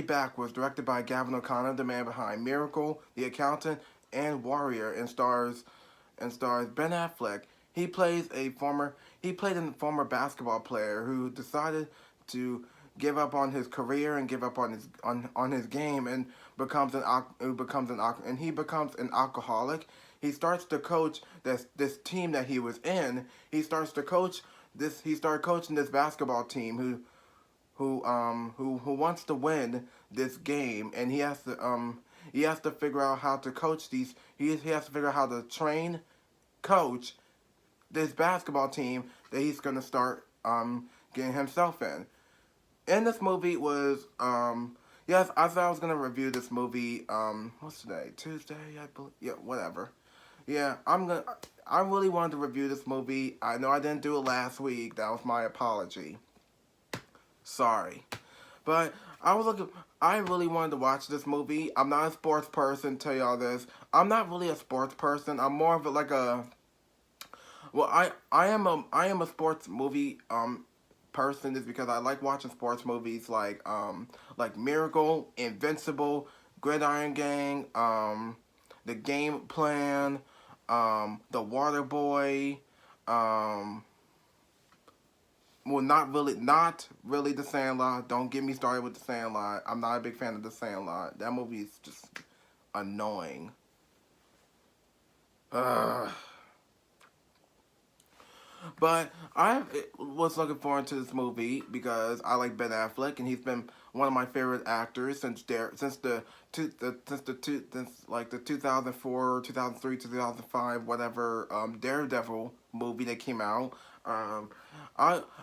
Back was directed by Gavin, the man behind Miracle, The Accountant, and Warrior, and stars Ben Affleck. He played a former basketball player who decided to give up on his career and give up on his game and he becomes an alcoholic. He starts to coach this team that he was in. He started coaching this basketball team who wants to win this game, and he has to figure out how to coach these. He has to figure out how to train, coach this basketball team that he's gonna start getting himself in. And this movie was yes, I thought I was gonna review this movie what's today? Tuesday, I believe. Yeah, whatever. Yeah, I really wanted to review this movie. I know I didn't do it last week. That was my apology. Sorry. But I really wanted to watch this movie. I'm not a sports person, tell y'all this. I'm not really a sports person. I'm more of like a well, I am a sports movie person is because I like watching sports movies like Miracle, Invincible, Gridiron Gang, The Game Plan, The Water Boy, well, not really The Sandlot. Don't get me started with The Sandlot. I'm not a big fan of The Sandlot. That movie is just annoying. Ugh. But I was looking forward to this movie because I like Ben Affleck, and he's been one of my favorite actors since the 2004, 2003, 2005, whatever Daredevil movie that came out. I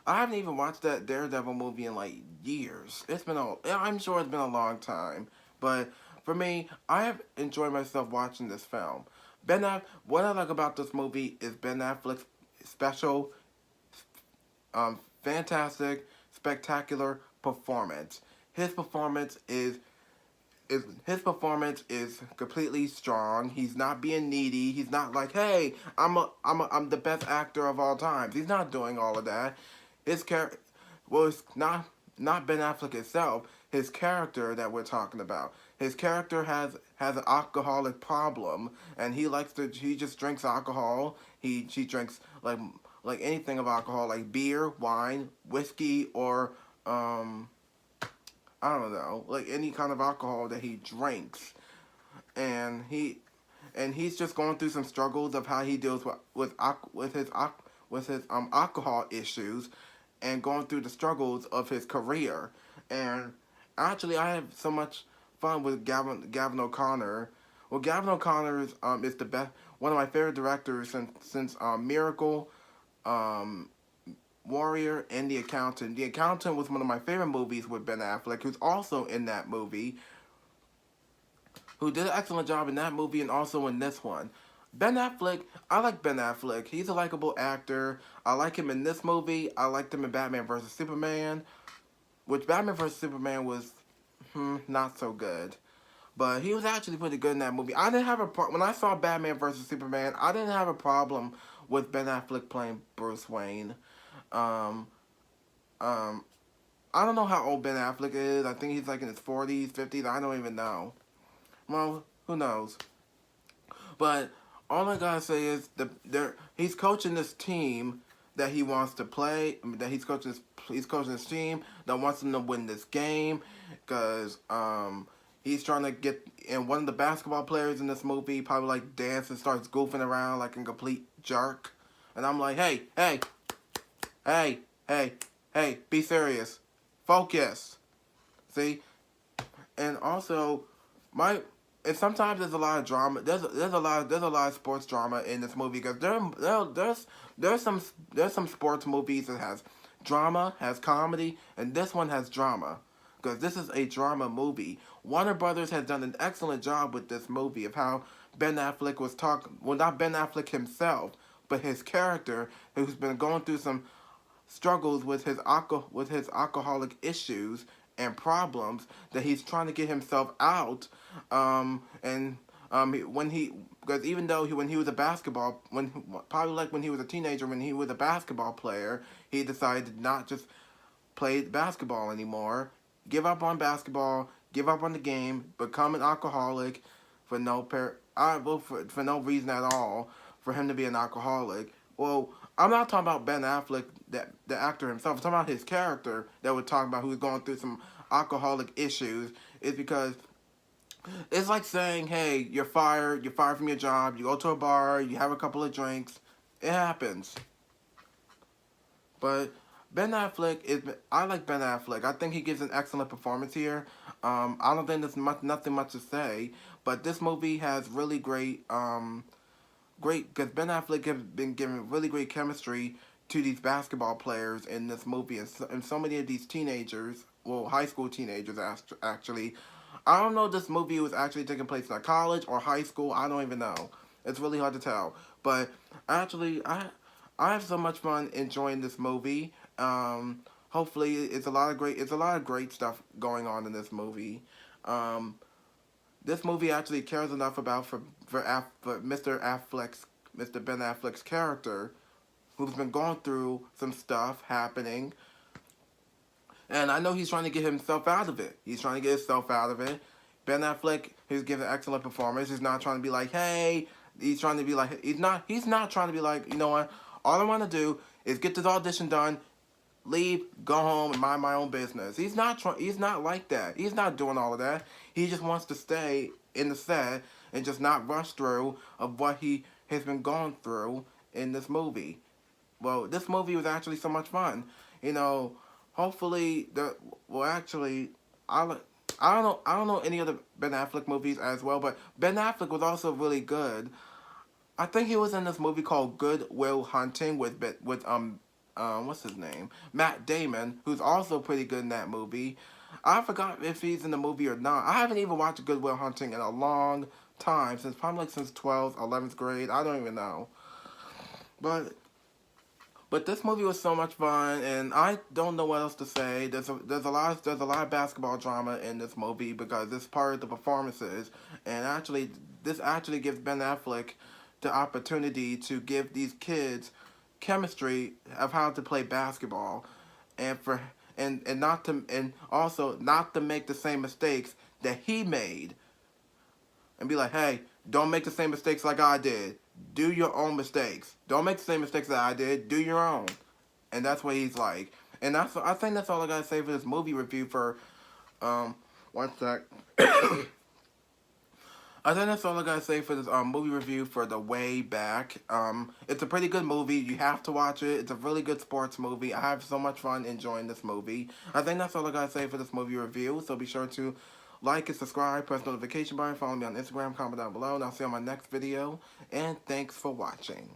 haven't even watched that Daredevil movie in like years. I'm sure it's been a long time, but for me, I have enjoyed myself watching this film. What I like about this movie is Ben Affleck's special, fantastic, spectacular performance. His performance is completely strong. He's not being needy. He's not like, hey, I'm the best actor of all time. He's not doing all of that. His character, well, it's not Ben Affleck itself. His character that we're talking about. His character has an alcoholic problem, and he just drinks alcohol. She drinks like anything of alcohol, like beer, wine, whiskey, or I don't know, like any kind of alcohol that he drinks, and he's just going through some struggles of how he deals with his alcohol issues, and going through the struggles of his career. And actually, I have so much fun with Gavin O'Connor. Well, Gavin O'Connor is the best, one of my favorite directors since Miracle, Warrior, and The Accountant. The Accountant was one of my favorite movies with Ben Affleck, who's also in that movie, who did an excellent job in that movie and also in this one. Ben Affleck, I like Ben Affleck. He's a likable actor. I like him in this movie. I liked him in Batman vs. Superman, which Batman vs. Superman was not so good. But he was actually pretty good in that movie. I didn't have when I saw Batman vs. Superman, I didn't have a problem with Ben Affleck playing Bruce Wayne. I don't know how old Ben Affleck is. I think he's like in his 40s, 50s. I don't even know. Well, who knows? But all I gotta say is he's coaching this team that he wants to play. I mean, that he's coaching this team that wants him to win this game, because he's trying to get. And one of the basketball players in this movie probably like dances, starts goofing around like a complete jerk, and I'm like, hey, be serious, focus. See, and also and sometimes there's a lot of drama. There's a lot of sports drama in this movie, because there's some sports movies that has drama, has comedy, and this one has drama, because this is a drama movie. Warner Brothers has done an excellent job with this movie of how Ben Affleck was talking. Well, not Ben Affleck himself, but his character, who's been going through some struggles with his alcoholic issues and problems that he's trying to get himself out. Because even though when he was a basketball, probably like when he was a teenager, when he was a basketball player, he decided to not just play basketball anymore, give up on basketball, give up on the game, become an alcoholic for no reason at all for him to be an alcoholic. Well, I'm not talking about Ben Affleck, the actor himself. I'm talking about his character that we're talking about, who's going through some alcoholic issues. Is because it's like saying, hey, you're fired from your job, you go to a bar, you have a couple of drinks, it happens. But I like Ben Affleck. I think he gives an excellent performance here. I don't think there's nothing much to say, but this movie has really because Ben Affleck has been giving really great chemistry to these basketball players in this movie, and so many of these teenagers, well, high school teenagers actually. I don't know if this movie was actually taking place in a college or high school. I don't even know. It's really hard to tell. But actually, I have so much fun enjoying this movie. Hopefully, it's a lot of great stuff going on in this movie. Um, this movie actually cares enough about for Mr. Ben Affleck's character, who's been going through some stuff happening, and I know he's trying to get himself out of it. He's trying to get himself out of it. Ben Affleck has given an excellent performance. He's not trying to be like, hey. He's trying to be like, he's not trying to be like, you know what? All I want to do is get this audition done, leave, go home, and mind my own business. He's not like that. He's not doing all of that. He just wants to stay in the set and just not rush through of what he has been going through in this movie. Well, this movie was actually so much fun. You know, hopefully actually, I don't know any other Ben Affleck movies as well, but Ben Affleck was also really good. I think he was in this movie called Good Will Hunting with what's his name? Matt Damon, who's also pretty good in that movie. I forgot if he's in the movie or not. I haven't even watched Good Will Hunting in a long time, since 12th, 11th grade. I don't even know. But this movie was so much fun, and I don't know what else to say. There's a lot of basketball drama in this movie because it's part of the performances, and this actually gives Ben Affleck the opportunity to give these kids chemistry of how to play basketball, and for and also not to make the same mistakes that he made, and be like, hey, don't make the same mistakes like I did. Do your own mistakes. Don't make the same mistakes that I did. Do your own. And that's what he's like. And I think that's all I gotta say for this movie review for one sec. I think that's all I gotta say for this movie review for The Way Back. It's a pretty good movie. You have to watch it. It's a really good sports movie. I have so much fun enjoying this movie. I think that's all I gotta say for this movie review. So be sure to like and subscribe, press the notification button, follow me on Instagram, comment down below, and I'll see you on my next video. And thanks for watching.